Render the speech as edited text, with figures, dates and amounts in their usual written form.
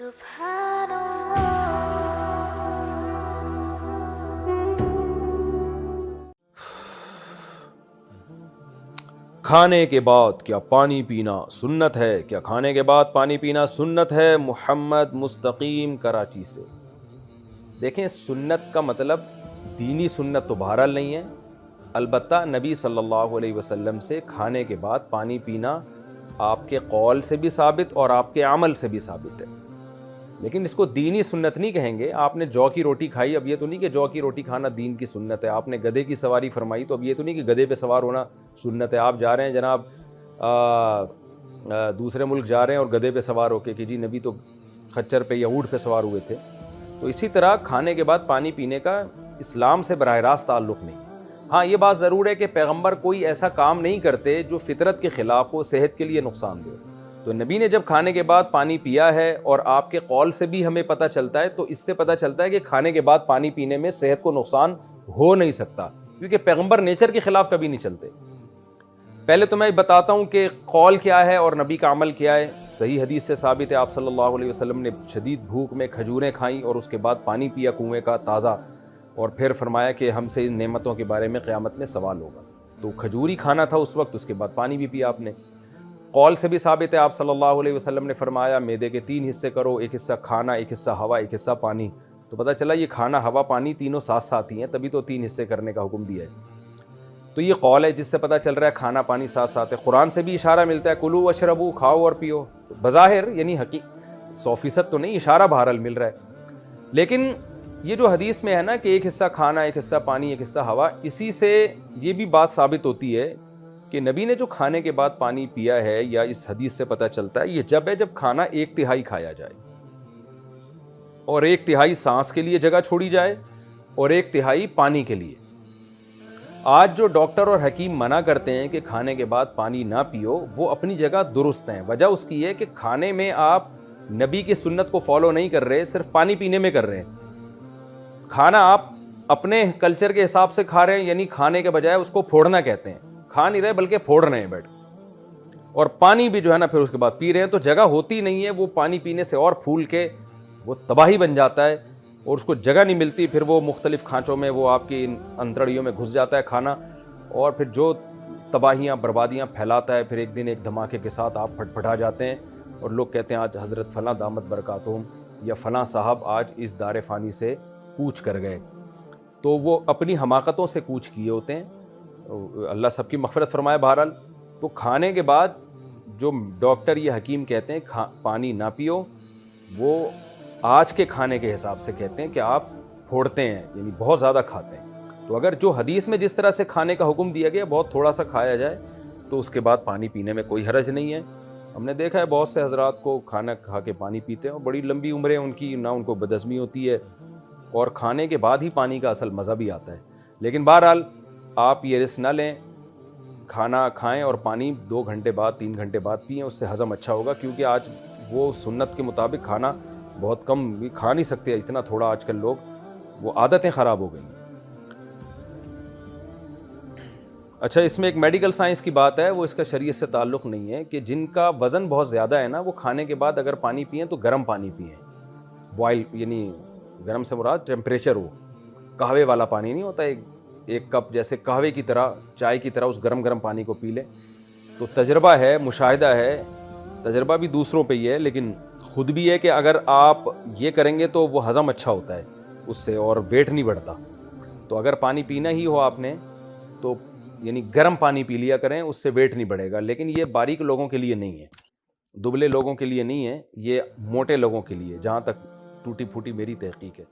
سبحان اللہ۔ کھانے کے بعد کیا پانی پینا سنت ہے؟ کیا کھانے کے بعد پانی پینا سنت ہے؟ محمد مستقیم کراچی سے۔ دیکھیں، سنت کا مطلب دینی سنت تو بہرحال نہیں ہے، البتہ نبی صلی اللہ علیہ وسلم سے کھانے کے بعد پانی پینا آپ کے قول سے بھی ثابت اور آپ کے عمل سے بھی ثابت ہے، لیکن اس کو دینی سنت نہیں کہیں گے۔ آپ نے جو کی روٹی کھائی، اب یہ تو نہیں کہ جو کی روٹی کھانا دین کی سنت ہے۔ آپ نے گدھے کی سواری فرمائی، تو اب یہ تو نہیں کہ گدھے پہ سوار ہونا سنت ہے۔ آپ جا رہے ہیں جناب دوسرے ملک جا رہے ہیں اور گدھے پہ سوار ہو کے کہ جی نبی تو خچر پہ یا اونٹ پہ سوار ہوئے تھے، تو اسی طرح کھانے کے بعد پانی پینے کا اسلام سے براہ راست تعلق نہیں۔ ہاں، یہ بات ضرور ہے کہ پیغمبر کوئی ایسا کام نہیں کرتے جو فطرت کے خلاف ہو، صحت کے لیے نقصان دہ۔ تو نبی نے جب کھانے کے بعد پانی پیا ہے، اور آپ کے قول سے بھی ہمیں پتہ چلتا ہے، تو اس سے پتہ چلتا ہے کہ کھانے کے بعد پانی پینے میں صحت کو نقصان ہو نہیں سکتا، کیونکہ پیغمبر نیچر کے خلاف کبھی نہیں چلتے۔ پہلے تو میں بتاتا ہوں کہ قول کیا ہے اور نبی کا عمل کیا ہے۔ صحیح حدیث سے ثابت ہے، آپ صلی اللہ علیہ وسلم نے شدید بھوک میں کھجوریں کھائیں اور اس کے بعد پانی پیا کنویں کا تازہ، اور پھر فرمایا کہ ہم سے ان نعمتوں کے بارے میں قیامت میں سوال ہوگا۔ تو کھجوری کھانا تھا اس وقت، اس کے بعد پانی بھی پیا آپ نے۔ قول سے بھی ثابت ہے، آپ صلی اللہ علیہ وسلم نے فرمایا معدے کے 3 حصے کرو، ایک حصہ کھانا، ایک حصہ ہوا، ایک حصہ پانی۔ تو پتہ چلا یہ کھانا، ہوا، پانی تینوں ساتھ ساتھ ہی ہیں، تبھی تو 3 حصے کرنے کا حکم دیا ہے۔ تو یہ قول ہے جس سے پتہ چل رہا ہے کھانا پانی ساتھ ساتھ ہے۔ قرآن سے بھی اشارہ ملتا ہے، کلو واشربو، کھاؤ اور پیو۔ تو بظاہر یعنی 100% تو نہیں، اشارہ بہرحال مل رہا ہے، لیکن یہ جو حدیث میں ہے نا کہ ایک حصہ کھانا، ایک حصہ پانی، ایک حصہ ہوا، اسی سے یہ بھی بات ثابت ہوتی ہے کہ نبی نے جو کھانے کے بعد پانی پیا ہے، یا اس حدیث سے پتہ چلتا ہے، یہ جب ہے جب کھانا 1/3 کھایا جائے اور 1/3 سانس کے لیے جگہ چھوڑی جائے اور 1/3 پانی کے لیے۔ آج جو ڈاکٹر اور حکیم منع کرتے ہیں کہ کھانے کے بعد پانی نہ پیو، وہ اپنی جگہ درست ہیں۔ وجہ اس کی ہے کہ کھانے میں آپ نبی کی سنت کو فالو نہیں کر رہے، صرف پانی پینے میں کر رہے ہیں۔ کھانا آپ اپنے کلچر کے حساب سے کھا رہے ہیں، یعنی کھانے کے بجائے اس کو پھوڑنا کہتے ہیں، کھا نہیں رہے بلکہ پھوڑ رہے ہیں بیٹھ، اور پانی بھی جو ہے نا پھر اس کے بعد پی رہے ہیں، تو جگہ ہوتی نہیں ہے، وہ پانی پینے سے اور پھول کے وہ تباہی بن جاتا ہے، اور اس کو جگہ نہیں ملتی، پھر وہ مختلف کھانچوں میں وہ آپ کی انتڑیوں میں گھس جاتا ہے کھانا، اور پھر جو تباہیاں بربادیاں پھیلاتا ہے، پھر ایک دن ایک دھماکے کے ساتھ آپ پھٹ پھٹا جاتے ہیں، اور لوگ کہتے ہیں آج حضرت فلاں دامت برکاتہم یا فلاں صاحب آج اس دار فانی سے کوچ کر گئے۔ تو وہ اپنی حماقتوں سے کوچ کیے ہوتے ہیں، اللہ سب کی مغفرت فرمائے۔ بہرحال تو کھانے کے بعد جو ڈاکٹر یا حکیم کہتے ہیں پانی نہ پیو، وہ آج کے کھانے کے حساب سے کہتے ہیں کہ آپ پھوڑتے ہیں، یعنی بہت زیادہ کھاتے ہیں۔ تو اگر جو حدیث میں جس طرح سے کھانے کا حکم دیا گیا بہت تھوڑا سا کھایا جائے، تو اس کے بعد پانی پینے میں کوئی حرج نہیں ہے۔ ہم نے دیکھا ہے بہت سے حضرات کو کھانا کھا کے پانی پیتے ہیں، اور بڑی لمبی عمریں ان کی، نہ ان کو بدہضمی ہوتی ہے، اور کھانے کے بعد ہی پانی کا اصل مزہ بھی آتا ہے۔ لیکن بہرحال آپ یہ رسک نہ لیں، کھانا کھائیں اور پانی 2 گھنٹے بعد 3 گھنٹے بعد پئیں، اس سے ہضم اچھا ہوگا، کیونکہ آج وہ سنت کے مطابق کھانا بہت کم بھی کھا نہیں سکتے، اتنا تھوڑا آج کل لوگ، وہ عادتیں خراب ہو گئی ہیں۔ اچھا، اس میں ایک میڈیکل سائنس کی بات ہے، وہ اس کا شریعت سے تعلق نہیں ہے، کہ جن کا وزن بہت زیادہ ہے نا، وہ کھانے کے بعد اگر پانی پئیں تو گرم پانی پئیں، بوائل، یعنی گرم سے مراد ٹیمپریچر ہو، قہوے والا پانی نہیں ہوتا، ایک کپ جیسے قہوے کی طرح، چائے کی طرح اس گرم پانی کو پی لیں۔ تو تجربہ ہے، مشاہدہ ہے، تجربہ بھی دوسروں پہ ہی ہے، لیکن خود بھی ہے کہ اگر آپ یہ کریں گے تو وہ ہضم اچھا ہوتا ہے اس سے، اور ویٹ نہیں بڑھتا۔ تو اگر پانی پینا ہی ہو آپ نے تو یعنی گرم پانی پی لیا کریں، اس سے ویٹ نہیں بڑھے گا۔ لیکن یہ باریک لوگوں کے لیے نہیں ہے، دبلے لوگوں کے لیے نہیں ہے، یہ موٹے لوگوں کے لیے، جہاں تک ٹوٹی پھوٹی میری تحقیق ہے۔